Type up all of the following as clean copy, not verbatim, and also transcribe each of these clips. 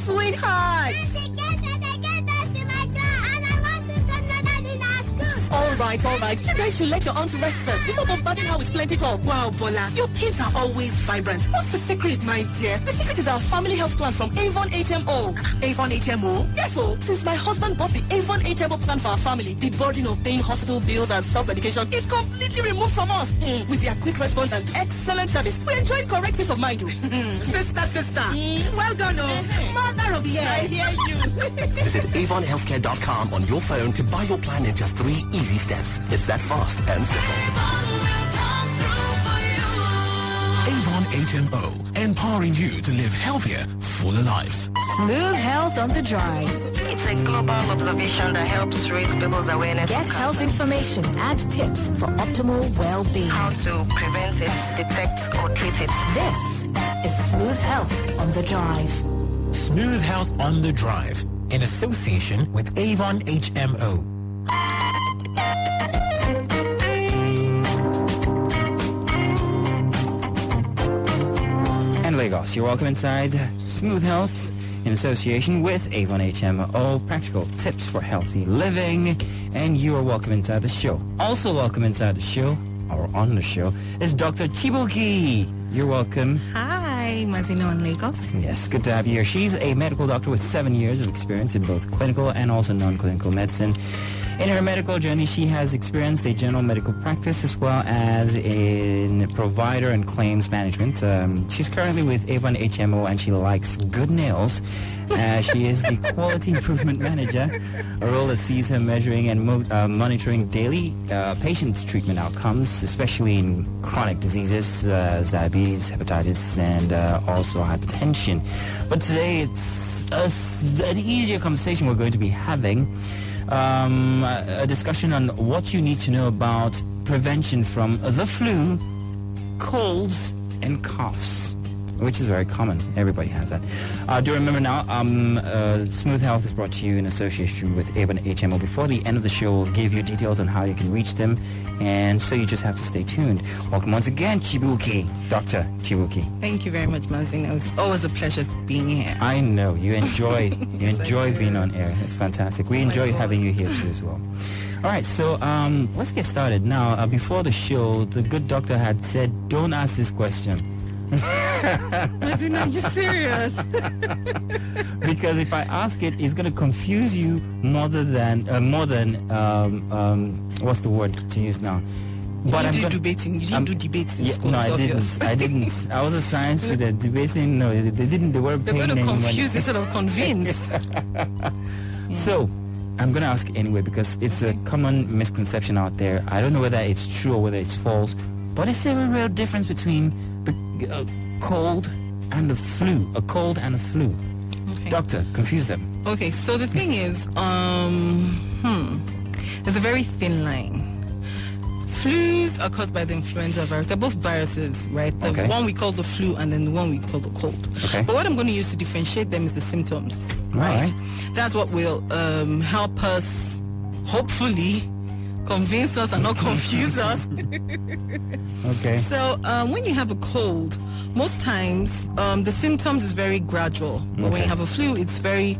Sweetheart! All right. You guys should let your aunt rest first before bombarding her with plenty talk. Wow, Bola, your kids are always vibrant. What's the secret, my dear? The secret is our family health plan from Avon HMO. Avon HMO? Yes, so since my husband bought the Avon HMO plan for our family, the burden of paying hospital bills and self-medication is completely removed from us. With their quick response and excellent service, we enjoy correct peace of mind. Sister. Well done, Mother of the year. I hear you. Visit AvonHealthcare.com on your phone to buy your plan in just 3 easy steps. It's that fast and simple. Avon HMO, empowering you to live healthier, fuller lives. Smooth Health on the Drive. It's a global observation that helps raise people's awareness. Get health information and tips for optimal well-being. How to prevent it, detect or treat it. This is Smooth Health on the Drive. Smooth Health on the Drive, in association with Avon HMO. Lagos. You're welcome inside Smooth Health in association with Avon HMO, practical tips for healthy living, and you are welcome inside the show. Also welcome inside the show, or on the show, is Dr. Buki. You're welcome. Hi, Mazino in Lagos. Yes, good to have you here. She's a medical doctor with 7 years of experience in both clinical and also non-clinical medicine. In her medical journey, she has experienced a general medical practice as well as in provider and claims management. She's currently with Avon HMO and she likes good nails. She is the quality improvement manager, a role that sees her measuring and monitoring daily patient treatment outcomes, especially in chronic diseases, diabetes, hepatitis, and also hypertension. But today it's an easier conversation we're going to be having. A discussion on what you need to know about prevention from the flu, colds, and coughs, which is very common. Everybody has that. Do remember now, Smooth Health is brought to you in association with Avon HMO. Before the end of the show, we'll give you details on how you can reach them, and so you just have to stay tuned. Welcome once again, Buki, Dr. Buki. Thank you very much, Mazino. It was always a pleasure being here. I know you enjoy Yes, being on air. It's fantastic. We enjoy having you here too as well. All right, so let's get started now. Before the show, the good doctor had said, "Don't ask this question." Mazino, are you serious? Because if I ask it, it's going to confuse you more than what's the word to use now? But you didn't do debates in school. No, I didn't. I was a science student. Debating, no, they didn't. They weren't paying anyone. They're going to confuse instead of convince. So, I'm going to ask anyway because it's a common misconception out there. I don't know whether it's true or whether it's false, but is there a real difference between a cold and a flu? A cold and a flu. Okay. Doctor, confuse them. Okay, so the thing is, there's a very thin line. Flus are caused by the influenza virus. They're both viruses, right? The one we call the flu and then the one we call the cold. Okay. But what I'm going to use to differentiate them is the symptoms, right? That's what will help us, hopefully, convince us and not confuse us. Okay. So when you have a cold, most times the symptoms is very gradual. But when you have a flu, it's very,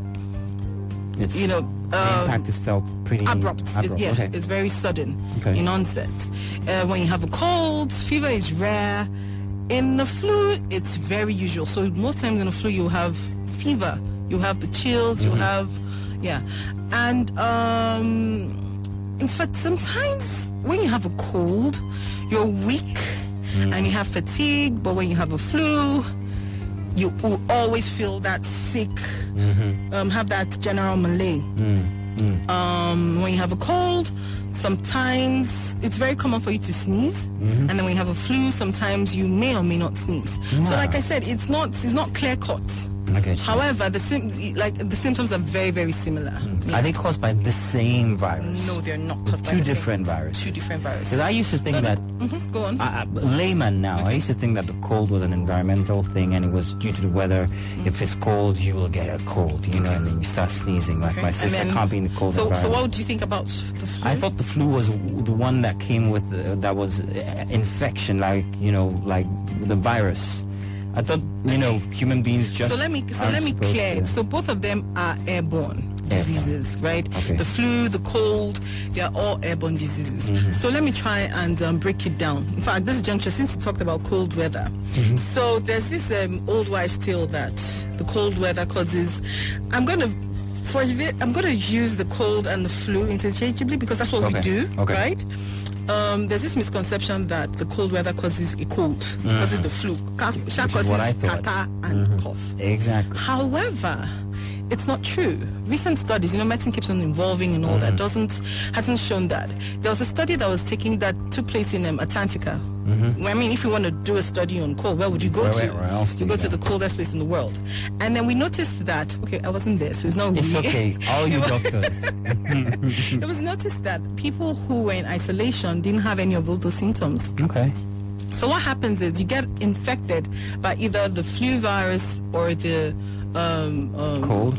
the impact is felt pretty abrupt. It's very sudden in onset. When you have a cold, fever is rare. In the flu, it's very usual. So most times in the flu, you have fever, you have the chills, you have, and in fact, sometimes when you have a cold, you're weak and you have fatigue, but when you have a flu, you will always feel that sick, have that general malaise. When you have a cold, sometimes it's very common for you to sneeze, and then when you have a flu, sometimes you may or may not sneeze. So like I said, it's not clear cut. However, the symptoms are very, very similar. Are they caused by the same virus? No, they're not caused by two different viruses. Two different viruses. Because I used to think that, go on. Layman now, I used to think that the cold was an environmental thing and it was due to the weather. If it's cold, you will get a cold, and then you start sneezing. Like my sister can't be in the cold environment. So what would you think about the flu? I thought the flu was the one that came with, that was infection, like the virus. I thought, human beings just. So let me clear it. So both of them are airborne diseases, right? Okay. The flu, the cold, they are all airborne diseases. So let me try and break it down. In fact, this juncture, since we talked about cold weather, so there's this old wives' tale that the cold weather causes. I'm going to use the cold and the flu interchangeably because that's what we do, right? There's this misconception that the cold weather causes a cold, causes the flu, causes catarrh and cough. Exactly. However, it's not true. Recent studies, medicine keeps on evolving and all that, hasn't shown that. There was a study that took place in Antarctica. I mean, if you want to do a study on cold, where would you go to? Where else you go to the coldest place in the world. And then we noticed that, I wasn't there, so it's not really. It's okay. All you doctors. It was noticed that people who were in isolation didn't have any of those symptoms. Okay. So what happens is you get infected by either the flu virus or the cold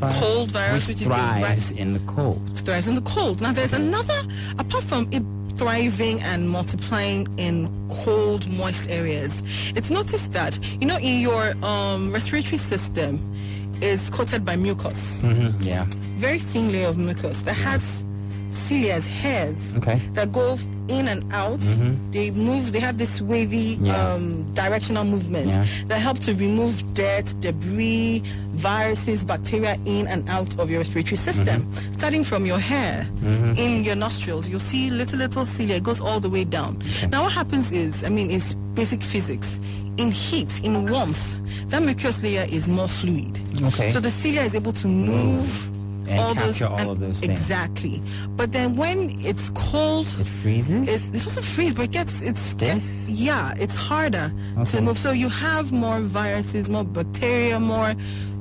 virus, which thrives in the cold. Thrives in the cold. Now there's another, apart from it thriving and multiplying in cold, moist areas, it's noticed that, in your respiratory system is coated by mucus. Yeah. Very thin layer of mucus that has cilia, hairs that go in and out. They move, they have this wavy directional movement that help to remove dirt, debris, viruses, bacteria in and out of your respiratory system. Starting from your hair, in your nostrils, you'll see little cilia. It goes all the way down. Now what happens is, it's basic physics. In heat, in warmth, that mucus layer is more fluid. So the cilia is able to move and capture all of those things. Exactly. But then when it's cold, it freezes? It doesn't freeze, but it's stiff? It's harder to move. So you have more viruses, more bacteria, more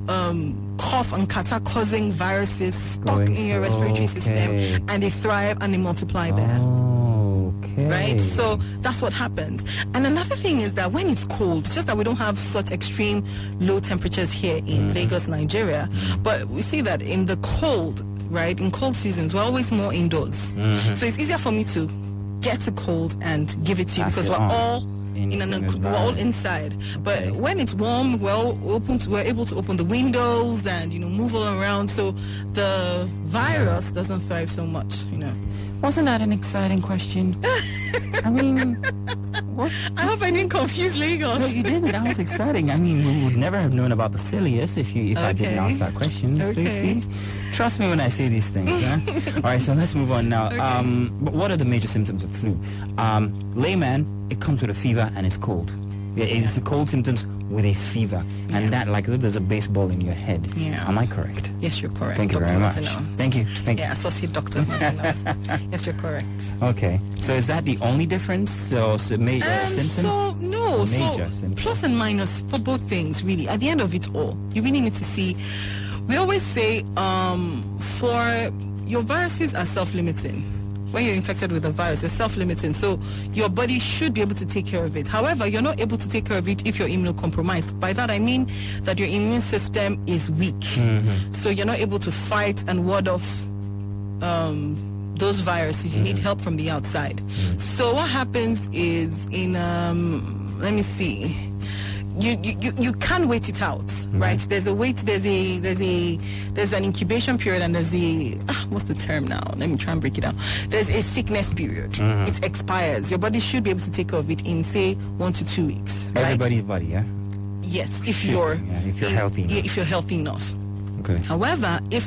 cough and catarrh causing viruses stuck in your respiratory system, and they thrive and they multiply there. Right? So that's what happens. And another thing is that when it's cold, it's just that we don't have such extreme low temperatures here in Lagos, Nigeria. But we see that in the cold, right, in cold seasons, we're always more indoors. So it's easier for me to get a cold and give it to you because we're all we're all inside. But when it's warm, we're able to open the windows and move all around. So the virus doesn't thrive so much. Wasn't that an exciting question? I mean, what? I hope I didn't confuse Lagos. No, you didn't. That was exciting. We would never have known about the cilius if I didn't ask that question. So you see, trust me when I say these things. All right, so let's move on now. But what are the major symptoms of flu? Layman, it comes with a fever and it's cold. It's the cold symptoms with a fever, and that like there's a baseball in your head. Am I correct? Yes, you're correct. Thank you very much. Thank you. Yeah, associate doctor. Yes, you're correct. Okay, so is that the only difference? So major symptoms? So no, major symptoms. Plus and minus for both things. Really, at the end of it all, you really need to see. We always say, for your viruses are self-limiting. When you're infected with a virus, it's self-limiting, so your body should be able to take care of it. However, you're not able to take care of it if you're immunocompromised. By that I mean that your immune system is weak, so you're not able to fight and ward off those viruses. You need help from the outside. So what happens is let me see. You can't wait it out, right? There's an incubation period, and there's what's the term now? Let me try and break it down. There's a sickness period. It expires. Your body should be able to take care of it in say 1 to 2 weeks. Everybody's body, yeah. Yes, if you're healthy. If you're healthy enough. Okay. However, if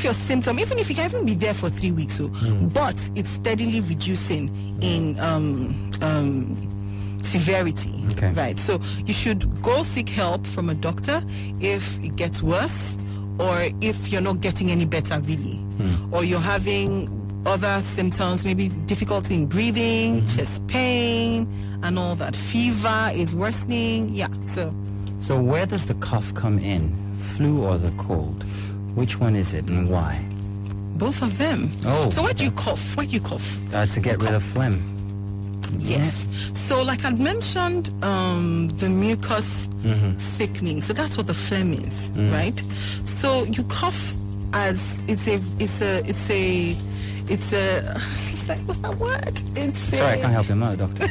your symptom, even if you can even be there for 3 weeks, but it's steadily reducing in severity, right? So you should go seek help from a doctor if it gets worse, or if you're not getting any better really, or you're having other symptoms, maybe difficulty in breathing, chest pain, and all that. Fever is worsening. So where does the cough come in? Flu or the cold? Which one is it and why? Both of them. So why do you cough? To get rid of phlegm. Yes. So like I mentioned, the mucus thickening. So that's what the phlegm is, right? So you cough as it's like, what's that word? Sorry, I can't help you. I'm not a doctor.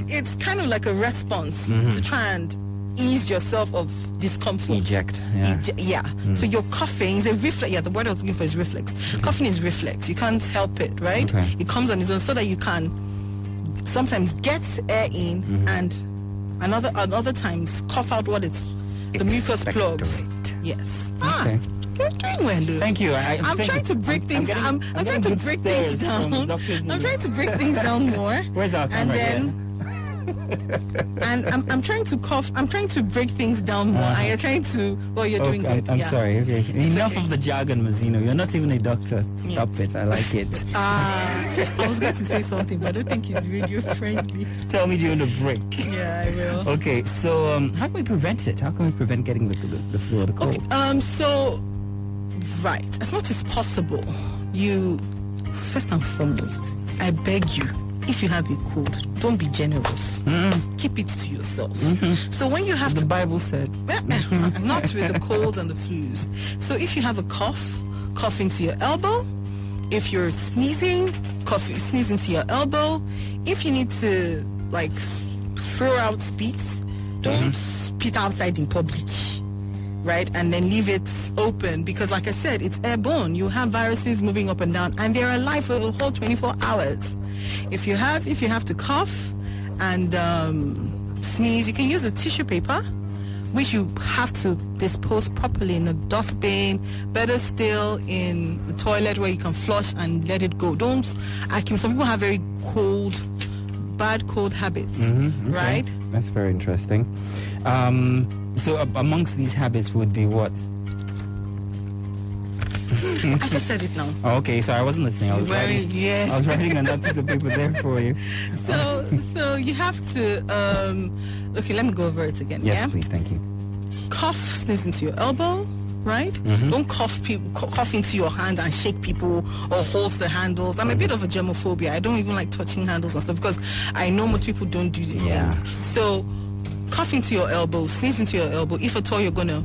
It's kind of like a response to try and ease yourself of discomfort. Eject. Yeah. So your coughing is a reflex. Yeah, the word I was looking for is reflex. Coughing is reflex. You can't help it, right? Okay. It comes on its own so that you can sometimes get air in and another times cough out what is the mucus plugs. Yes. Okay. You're doing well, Lou. Thank you. I'm trying to break things. I'm trying to break things down. I'm trying to break things down more. Where's our camera? And I'm trying to cough. I'm trying to break things down more. And you're trying to. Well, you're doing good. I'm sorry. Okay. Enough of the jargon, Mazzino. You're not even a doctor. Stop it. I like it. I was going to say something, but I don't think it's radio friendly. Tell me during the break. Yeah, I will. Okay. So, how can we prevent it? How can we prevent getting the flu or the cold? Okay. So, right, as much as possible, you first and foremost, I beg you. If you have a cold, don't be generous. Keep it to yourself. So when you have the Bible said, not with the colds and the flus. So if you have a cough into your elbow. If you're sneezing, sneeze into your elbow. If you need to like throw out spit, don't spit outside in public. Right, and then leave it open because, like I said, it's airborne. You have viruses moving up and down, and they're alive for the whole 24 hours. If you have to cough and sneeze, you can use a tissue paper, which you have to dispose properly in a dustbin. Better still, in the toilet where you can flush and let it go. Don't. Some people have very bad cold habits, right? That's very interesting. So amongst these habits would be what? I just said it now. Oh, okay, so I wasn't listening. I was writing on that piece of paper there for you. So you have to. Okay, let me go over it again. Yes, please. Thank you. Cough, sneeze into your elbow. Right? Don't cough into your hand and shake people or hold the handles. I'm a bit of a germophobia. I don't even like touching handles and stuff because I know most people don't do these things. So cough into your elbow, sneeze into your elbow. If at all you're gonna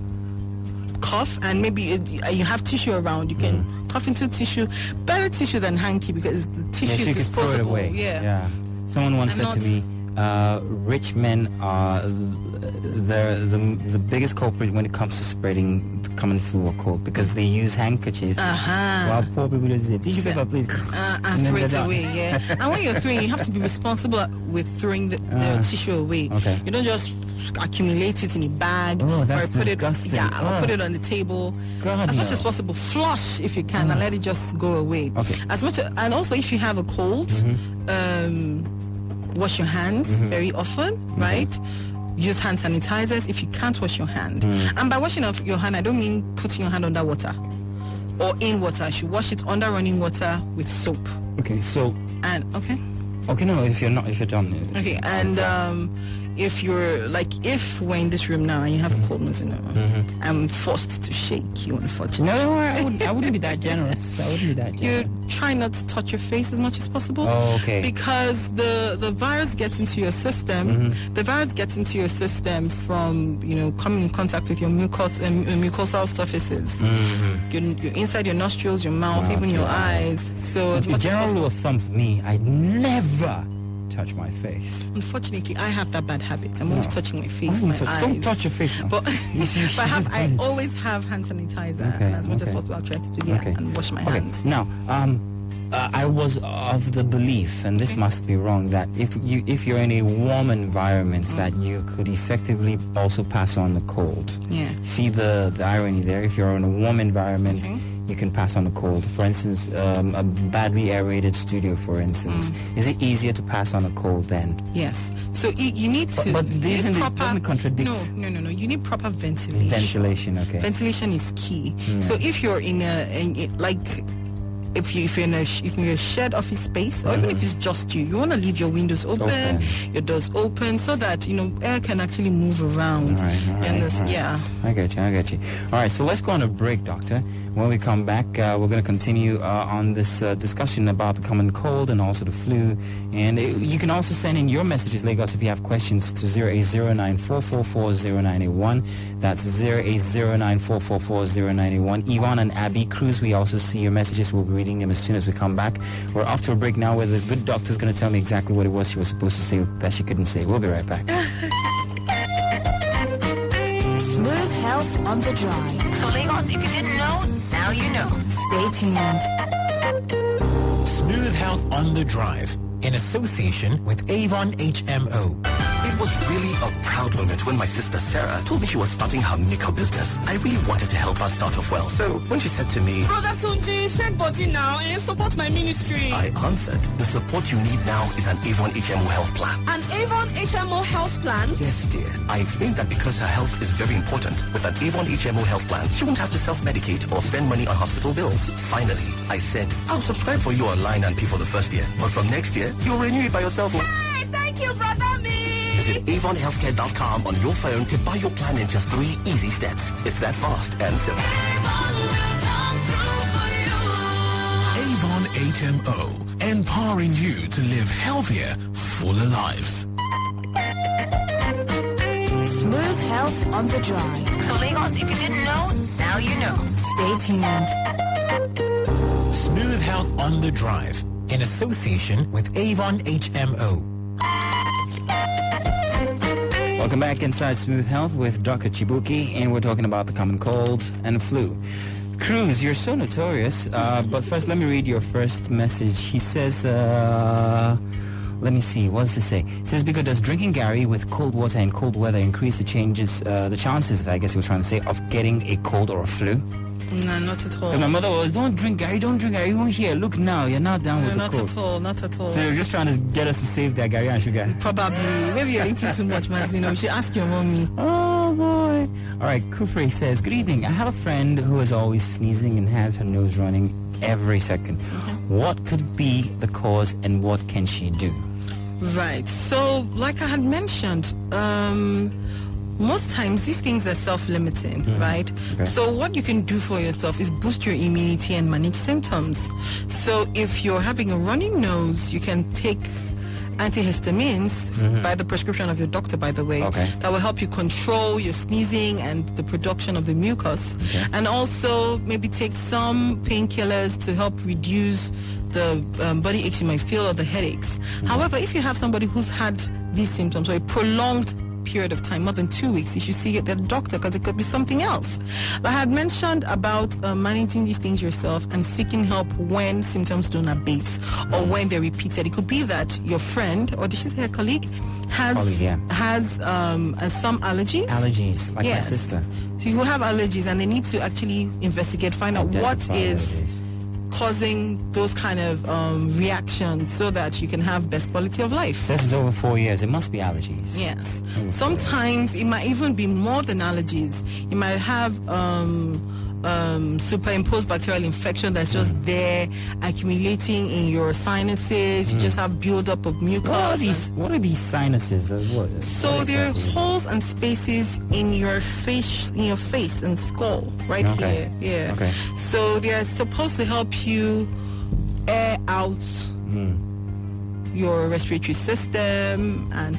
cough, and maybe you have tissue around, you can cough into tissue. Better tissue than hanky because the tissue is disposable. Throw it away. Yeah. Someone once said to me, rich men are the biggest culprit when it comes to spreading the common flu or cold because they use handkerchiefs. While poor people use it. Tissue paper, please. And throw it away. Yeah. And when you're throwing, you have to be responsible with throwing the tissue away. Okay. You don't just accumulate it in a bag. Oh, that's or disgusting. Or put it on the table. God, as much as possible, flush if you can and let it just go away. Okay. And also if you have a cold, wash your hands very often, right? Use hand sanitizers if you can't wash your hand. And by washing off your hand, I don't mean putting your hand under water or in water. You should wash it under running water with soap. Okay, so... Okay, no, if you're done. Okay, and if we're in this room now and you have a cold, I'm forced to shake you, unfortunately. No, I wouldn't be that generous. You try not to touch your face as much as possible. Oh, okay. Because the virus gets into your system. The virus gets into your system from coming in contact with your mucosal surfaces. You're inside your nostrils, your mouth, even your eyes. So as much as general possible. rule of thumb for me, I never touch my face. Unfortunately, I have that bad habit. I'm always touching my face, my eyes. Don't touch your face now. But I always have hand sanitizer. And as much as possible, I'll try to do that and wash my hands. Now, I was of the belief, and this must be wrong, that if you're in a warm environment, that you could effectively also pass on the cold. Yeah. See the irony there? If you're in a warm environment, you can pass on the cold. For instance, a badly aerated studio, for instance. Is it easier to pass on a cold then? Yes. So you need to... But doesn't contradict... No. You need proper ventilation. Ventilation, okay. Ventilation is key. So if you're if you're in a shared office space, or even if it's just you want to leave your windows open, your doors open, so that air can actually move around. All right. Yeah. I get you. All right, so let's go on a break, doctor. When we come back, we're going to continue on this discussion about the common cold and also the flu. And you can also send in your messages, Lagos, if you have questions, to 08094440981. That's 08094440981. Yvonne and Abby Cruz, we also see your messages. We'll be reading them as soon as we come back. We're off to a break now where the good doctor's going to tell me exactly what it was she was supposed to say that she couldn't say. We'll be right back. Smooth health on the drive. So Lagos, if you didn't know, now you know. Stay tuned. Smooth Health on the Drive in association with Avon HMO. It was really a proud moment when my sister Sarah told me she was starting her makeup business. I really wanted to help her start off well. So when she said to me, Brother Tunji, shake body now and support my ministry. I answered, the support you need now is an Avon HMO health plan. An Avon HMO health plan? Yes, dear. I explained that because her health is very important, with an Avon HMO health plan, she won't have to self-medicate or spend money on hospital bills. Finally, I said, I'll subscribe for you online and pay for the first year. But from next year, you'll renew it by yourself. Hey, thank you, Brother Me. Visit AvonHealthcare.com on your phone to buy your plan in just 3 easy steps. It's that fast and simple. Avon HMO, empowering you to live healthier, fuller lives. Smooth health on the drive. So Lagos, if you didn't know, now you know. Stay tuned. Smooth Health on the Drive in association with Avon HMO. Welcome back inside Smooth Health with Dr. Chibuki, and we're talking about the common cold and flu. Cruz, you're so notorious, but first let me read your first message. He says, let me see, what does it say? It says, because does drinking Gary with cold water and cold weather increase the chances, I guess he was trying to say, of getting a cold or a flu? No, not at all. So my mother was, don't drink Gary, you won't hear. Look now, you're now down with the cold. Not at all. So you're just trying to get us to save that Gary and sugar. Probably. Maybe you're eating too much, Mazino. We should ask your mommy. Oh boy. All right, Kufre says, good evening. I have a friend who is always sneezing and has her nose running every second. What could be the cause and what can she do? Right. So, like I had mentioned, most times these things are self-limiting, right? Okay. So what you can do for yourself is boost your immunity and manage symptoms. So if you're having a running nose, you can take antihistamines by the prescription of your doctor, by the way. Okay. That will help you control your sneezing and the production of the mucus. Okay. And also maybe take some painkillers to help reduce the body aches you might feel or the headaches. However, if you have somebody who's had these symptoms or a prolonged period of time, more than 2 weeks, you should see the doctor because it could be something else. I had mentioned about managing these things yourself and seeking help when symptoms don't abate or when they're repeated. It could be that your friend, or did she say a colleague, has some allergies. Allergies, like Yes. my sister. So you have allergies and they need to actually investigate, find out what Identify is allergies. causing those kind of reactions so that you can have best quality of life. Says it's over 4 years. It must be allergies. Yes. Sometimes it might even be more than allergies. You might have superimposed bacterial infection that's just there accumulating in your sinuses. You just have buildup of mucus. What are these sinuses? So there are holes and spaces in your face and skull, right Okay. here. Yeah. Okay. So they are supposed to help you air out your respiratory system, and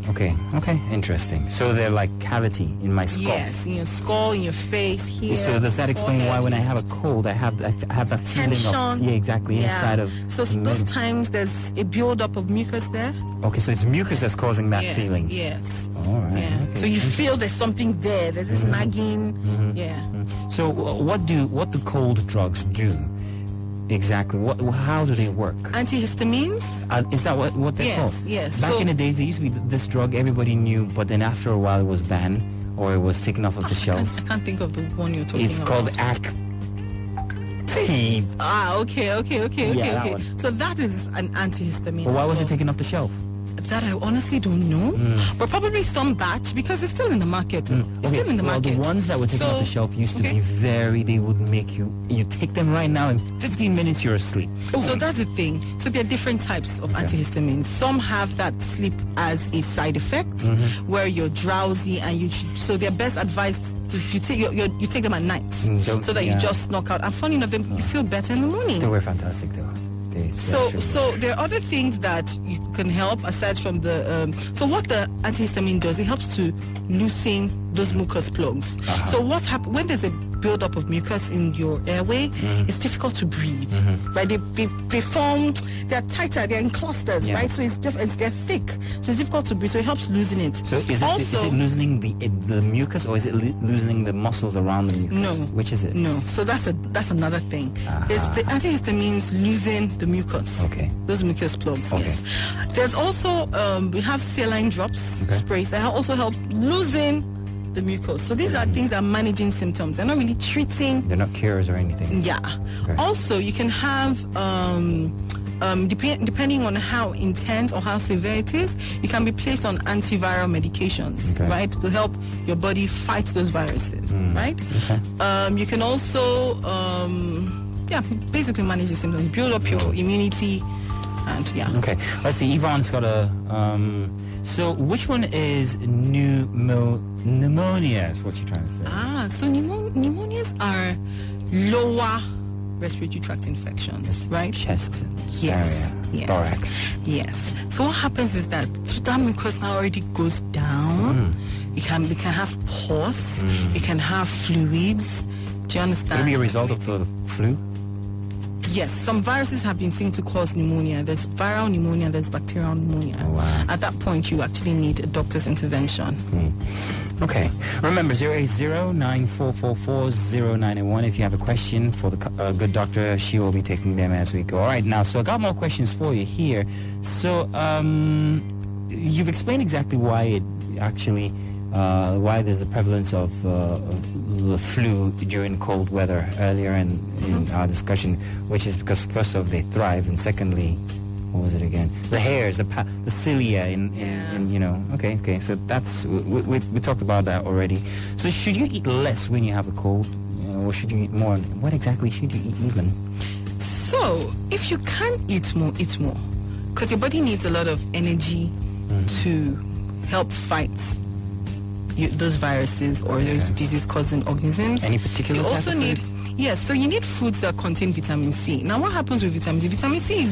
Okay, interesting. So they're like cavity in my skull. yes, in your skull, in your face, here. So does that explain why forehead, when I have a cold, I have that feeling tension? of inside of. So those times there's a buildup of mucus there. Okay, so it's mucus that's causing that Yes, feeling. Yes. All right. Yeah. Okay. So you feel there's something there. There's this nagging. Yeah. So what do cold drugs do exactly? How do they work? Antihistamines. Is that what they're called? Yes. Back in the days, there used to be this drug everybody knew, but then after a while it was banned or it was taken off of the shelves. I can't think of the one you're talking about. It's called Active. Okay. that one. So that is an antihistamine. But why as was it well. taken off the shelf? That I honestly don't know. But probably some batch because it's still in the market. It's still in the market. The ones that were taken off the shelf used to be they would make you take them right now in 15 minutes you're asleep. So that's the thing. So there are different types of antihistamines. Some have that sleep as a side effect where you're drowsy and so they're best advised to you take them at night so that you just knock out. And funny enough, you feel better in the morning. They were fantastic though. So there are other things that you can help aside from the so what the antihistamine does, it helps to loosen those mucus plugs. So what's happened when there's a buildup of mucus in your airway, it's difficult to breathe, right? They form, they're tighter, they're in clusters, right? So it's they're thick, so it's difficult to breathe. So it helps loosen it. So is it loosening the mucus, or is it loosening the muscles around the mucus? No. Which is it? No. So that's another thing. The antihistamines loosen the mucus. Okay. Those mucus plugs. Okay. Yes. There's also we have saline drops, sprays that also help loosen the mucus. So these are things that are managing symptoms. They're not really treating. They're not cures or anything. Yeah. Okay. Also, you can have depending on how intense or how severe it is, you can be placed on antiviral medications, right, to help your body fight those viruses, right? Okay. You can also, basically manage the symptoms, build up your immunity, and Okay, let's see. Yvonne's got a. So which one is pneumonia? Is what you're trying to say? So pneumonias are lower respiratory tract infections, right? Chest area, thorax. Yes. So what happens is that mucus now already goes down. It can have pus. It can have fluids. Do you understand? Could it be a result of the flu? Yes, some viruses have been seen to cause pneumonia. There's viral pneumonia, there's bacterial pneumonia. Oh, wow. At that point, you actually need a doctor's intervention. Okay. Remember, 080-9444-0901. If you have a question for the good doctor, she will be taking them as we go. All right, now, so I got more questions for you here. So, you've explained exactly why it actually... why there's a prevalence of the flu during cold weather earlier in our discussion, which is because first off they thrive, and secondly, what was it again? The hairs, the cilia, in okay. So that's we talked about that already. So should you eat less when you have a cold, or should you eat more? What exactly should you eat even? So if you can eat more, because your body needs a lot of energy to help fight those viruses or those disease-causing organisms. Any particular you type also of need food? Yes, so you need foods that contain vitamin C. Now what happens with vitamin C? Vitamin C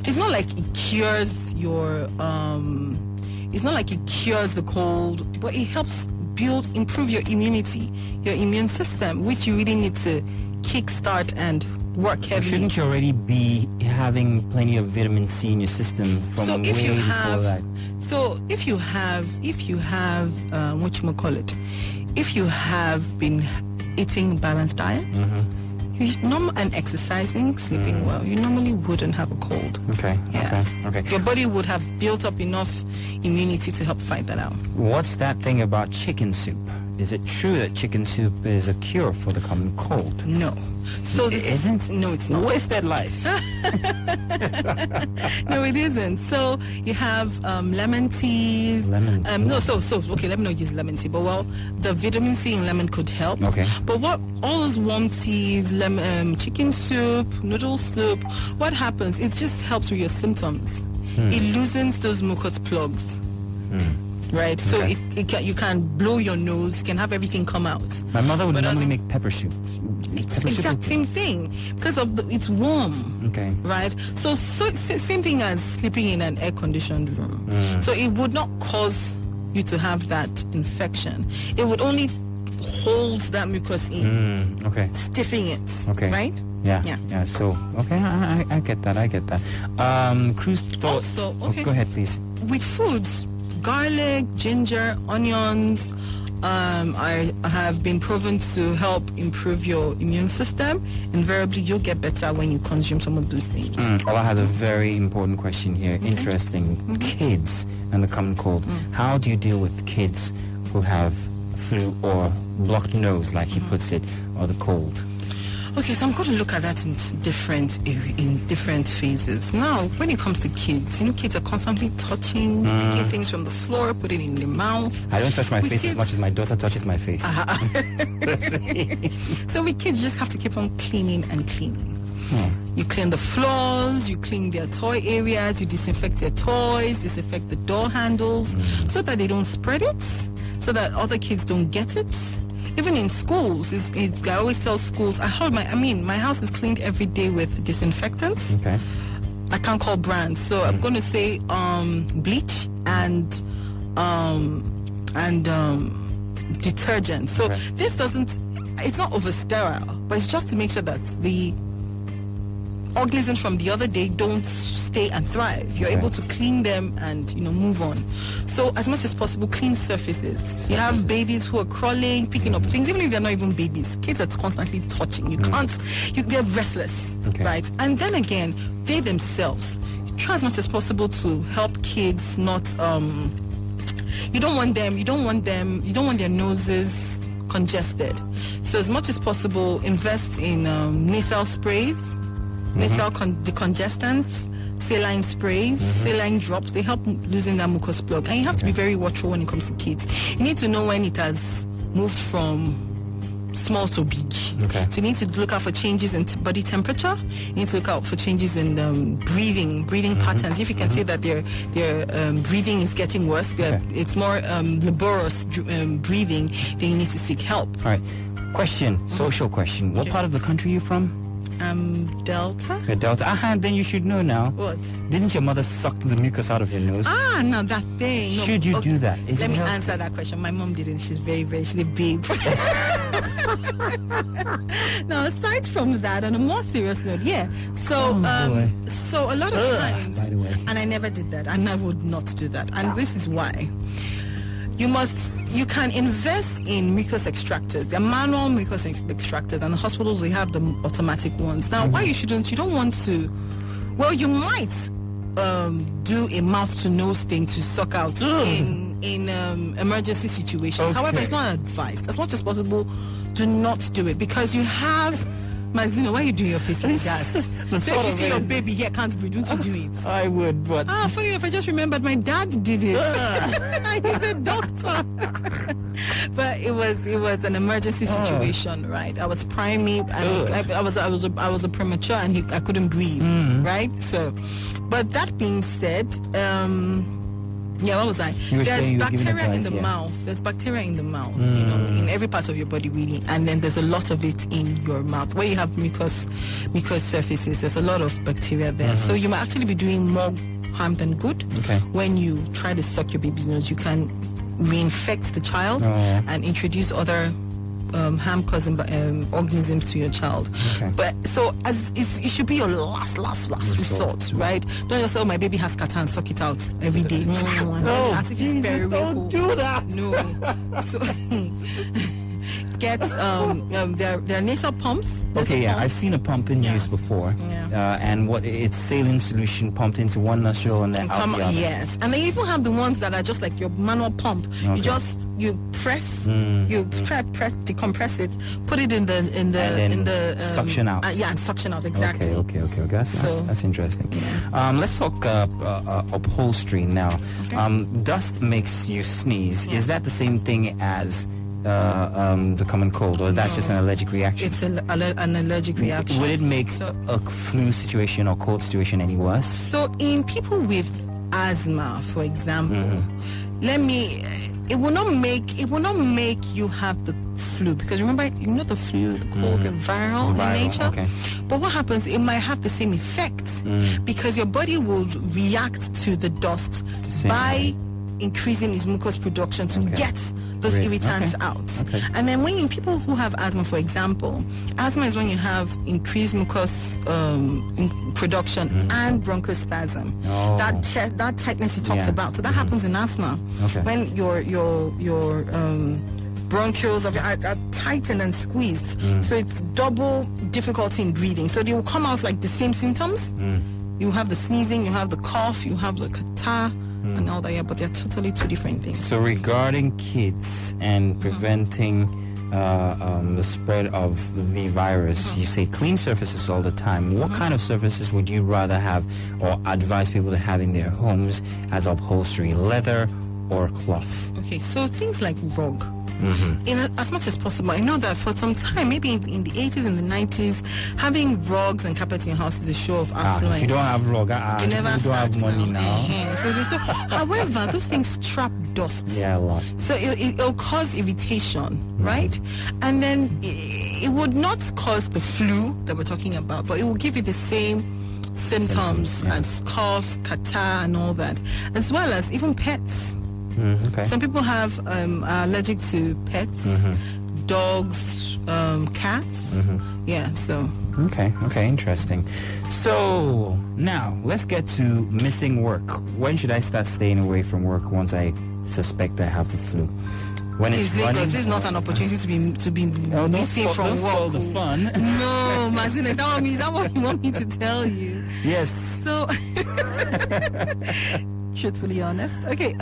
it's not like it cures your it's not like it cures the cold, but it helps improve your immunity, your immune system, which you really need to kickstart and work heavily. Shouldn't you already be having plenty of vitamin C in your system from way before that? So if you have if you have been eating balanced diet, and exercising, sleeping well, you normally wouldn't have a cold. Okay. Your body would have built up enough immunity to help fight that out. What's that thing about chicken soup? Is it true that chicken soup is a cure for the common cold? No. So it isn't? No, it's not. Where's that life? No, it isn't. So you have lemon teas. Lemon tea. Okay, let me not use lemon tea, but the vitamin C in lemon could help. Okay. But what all those warm teas, chicken soup, noodle soup, what happens? It just helps with your symptoms. It loosens those mucus plugs. Right, so you can blow your nose, you can have everything come out. My mother would normally make pepper soup. Exact same thing because it's warm. Okay. Right, so same thing as sleeping in an air-conditioned room. So it would not cause you to have that infection. It would only hold that mucus in. Stiffing it. Okay. Right. Yeah. So I get that. Cruz thoughts. Also, go ahead, please. With foods, garlic, ginger, onions have been proven to help improve your immune system. Invariably, you'll get better when you consume some of those things. Ola has a very important question here. Interesting. Kids and the common cold. How do you deal with kids who have flu or blocked nose, like he puts it, or the cold? Okay, so I'm going to look at that in different phases. Now, when it comes to kids, kids are constantly touching, taking things from the floor, putting it in their mouth. I don't touch my face as much as my daughter touches my face. So with kids, you just have to keep on cleaning and cleaning. You clean the floors, you clean their toy areas, you disinfect their toys, disinfect the door handles, so that they don't spread it, so that other kids don't get it. Even in schools, I always tell schools, my house is cleaned every day with disinfectants. Okay. I can't call brands, so I'm going to say bleach and detergent. So this it's not over sterile, but it's just to make sure that the organisms from the other day don't stay and thrive. You're able to clean them and move on. So as much as possible, clean surfaces. You have babies who are crawling, picking up things, even if they're not even babies. Kids are constantly touching. They're restless, right? And then again, they themselves, try as much as possible to help kids not you don't want their noses congested. So as much as possible, invest in nasal sprays, nasal decongestants, saline sprays, saline drops. They help loosen that mucus plug. And you have to be very watchful when it comes to kids. You need to know when it has moved from small to big. So you need to look out for changes in body temperature. You need to look out for changes in breathing patterns. If you can see that their breathing is getting worse, it's more laborious breathing, then you need to seek help. All right. Question, social question. What part of the country are you from? Delta. Delta. Then you should know now. What? Didn't your mother suck the mucus out of your nose? No, that thing. No. Should you do that? Let me answer that question. My mom didn't. She's she's a babe. Now, aside from that, on a more serious note, So, so a lot of times, by the way. and I never did that, and I would not do that. And this is why. You can invest in mucus extractors. They're manual mucus extractors, and the hospitals, they have the automatic ones. Now, why you don't want to, well, you might do a mouth-to-nose thing to suck out in emergency situations. However, it's not advised. As much as possible, do not do it, because you have... Mazino, why are you doing your face like that? So if you see your baby here can't breathe, don't you do it? I would, but... funny enough, I just remembered my dad did it. He's a doctor. But it was an emergency situation, right? I was priming, and I was a premature, and I couldn't breathe, right? So, but that being said, what was I? There's bacteria in the mouth. There's bacteria in the mouth, in every part of your body, really. And then there's a lot of it in your mouth. Where you have mucus surfaces, there's a lot of bacteria there. So you might actually be doing more harm than good. When you try to suck your baby's nose, you can reinfect the child and introduce other harm-causing organisms to your child. But so it should be your last resort, right? Don't just say, my baby has catarrh, and suck it out every day. No, Jesus, don't do that. No. So get their nasal pumps. I've seen a pump in use before, and it's saline solution pumped into one nostril and then out the other. Yes, and they even have the ones that are just like your manual pump. You press, decompress it, put it in the suction out. And suction out, exactly. Okay. That's interesting. Let's talk upholstery now. Dust makes you sneeze. Is that the same thing as the common cold, or that's just an allergic reaction? It's an allergic reaction. Would it make a flu situation or cold situation any worse? So in people with asthma, for example, it will not make you have the flu, because remember, the flu, the cold, the viral in nature. But what happens, it might have the same effect, because your body will react to the dust by increasing its mucus production to get those irritants out. And then when people who have asthma, for example, asthma is when you have increased mucus production and bronchospasm. That tightness you talked about. So that happens in asthma. When your bronchioles are tightened and squeezed. So it's double difficulty in breathing. So they will come out like the same symptoms. You have the sneezing, you have the cough, you have the catarrh, and all that, but they're totally two different things. So regarding kids and preventing the spread of the virus, you say clean surfaces all the time. What kind of surfaces would you rather have or advise people to have in their homes as upholstery, leather or cloth? So things like rug. As much as possible. I know that for some time, maybe in the 80s and the 90s, having rugs and carpets in your house is a show of affluence. If you don't have rug, you never don't have money now. However, those things trap dust. A lot. So it'll cause irritation, right? And then it would not cause the flu that we're talking about, but it will give you the same symptoms as cough, catarrh, and all that, as well as even pets. Okay. Some people are allergic to pets, dogs, cats. Yeah, so. Okay, interesting. So, now, let's get to missing work. When should I start staying away from work once I suspect I have the flu? When it's running? Because this is not an opportunity to be missing from work. All the fun. No, Mazin, is that what you want me to tell you? Yes. So, truthfully honest. Okay,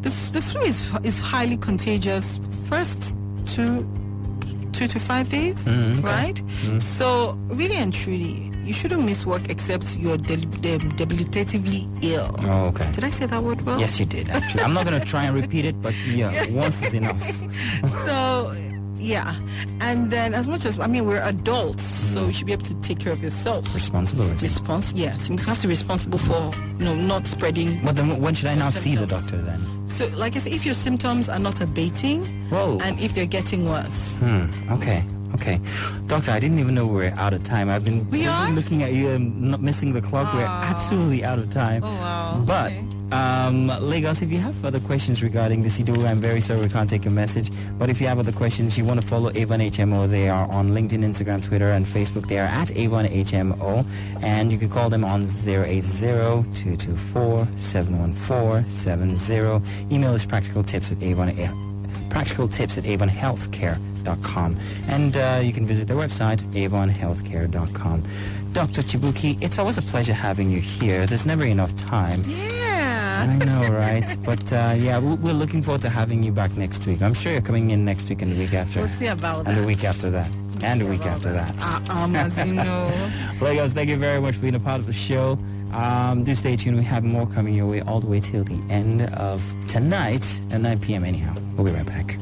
the flu is highly contagious. First 2 to 5 days, right? So really and truly, you shouldn't miss work except you're debilitatively ill. Oh, okay. Did I say that word well? Yes, you did, actually. I'm not going to try and repeat it, but once is enough. So, yeah. And then as much as, we're adults, so you should be able to take care of yourself. Responsibility. Yes. You have to be responsible for, not spreading. But then when should I now see the symptoms. doctor then? So, like I said, if your symptoms are not abating, and if they're getting worse. Okay. Doctor, I didn't even know we were out of time. I've been looking at you and not missing the clock. We're absolutely out of time. Oh, wow. But, okay. Lagos, if you have further questions regarding this, I'm very sorry we can't take your message. But if you have other questions, you want to follow Avon HMO, they are on LinkedIn, Instagram, Twitter, and Facebook. They are at Avon HMO. And you can call them on 080-224-714-70. Email is practicaltips at avonhealthcare.com, and you can visit their website, avonhealthcare.com. Dr. Chibuki, it's always a pleasure having you here. There's never enough time. Yeah. I know, right? But we're looking forward to having you back next week. I'm sure you're coming in next week and the week after. We'll see about and that. The week after that. And the week after that. As you know. Lagos, thank you very much for being a part of the show. Do stay tuned. We have more coming your way all the way till the end of tonight at 9 p.m. anyhow. We'll be right back.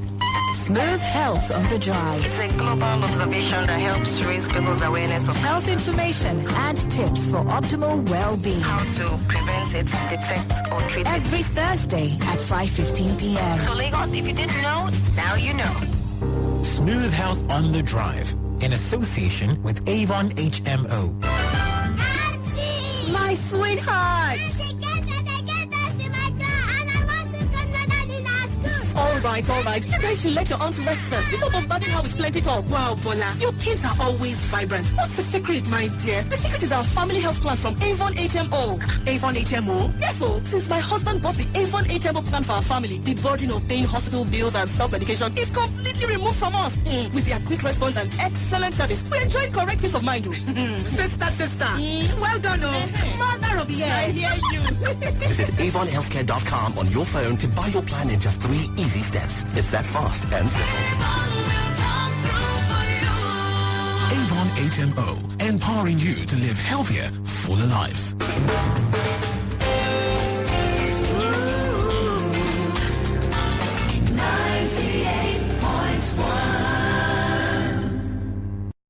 Smooth Health on the Drive. It's a global observation that helps raise people's awareness of Health information and tips for optimal well-being. how to prevent it, detect, or treat it. Every Thursday at 5:15 p.m. So Lagos, if you didn't know, now you know. Smooth Health on the Drive in association with Avon HMO. My sweetheart. All right. You guys should let your aunt rest first before bombarding her with plenty talk. Wow, Bola, your kids are always vibrant. What's the secret, my dear? The secret is our family health plan from Avon HMO. Avon HMO? Yes, so since my husband bought the Avon HMO plan for our family, the burden of paying hospital bills and self-medication is completely removed from us. With their quick response and excellent service, we enjoy correct peace of mind. Sister. Well done, Mother of the year. I hear you. Visit avonhealthcare.com on your phone to buy your plan in just 3 easy steps. It's that fast and simple. Avon HMO, empowering you to live healthier, fuller lives.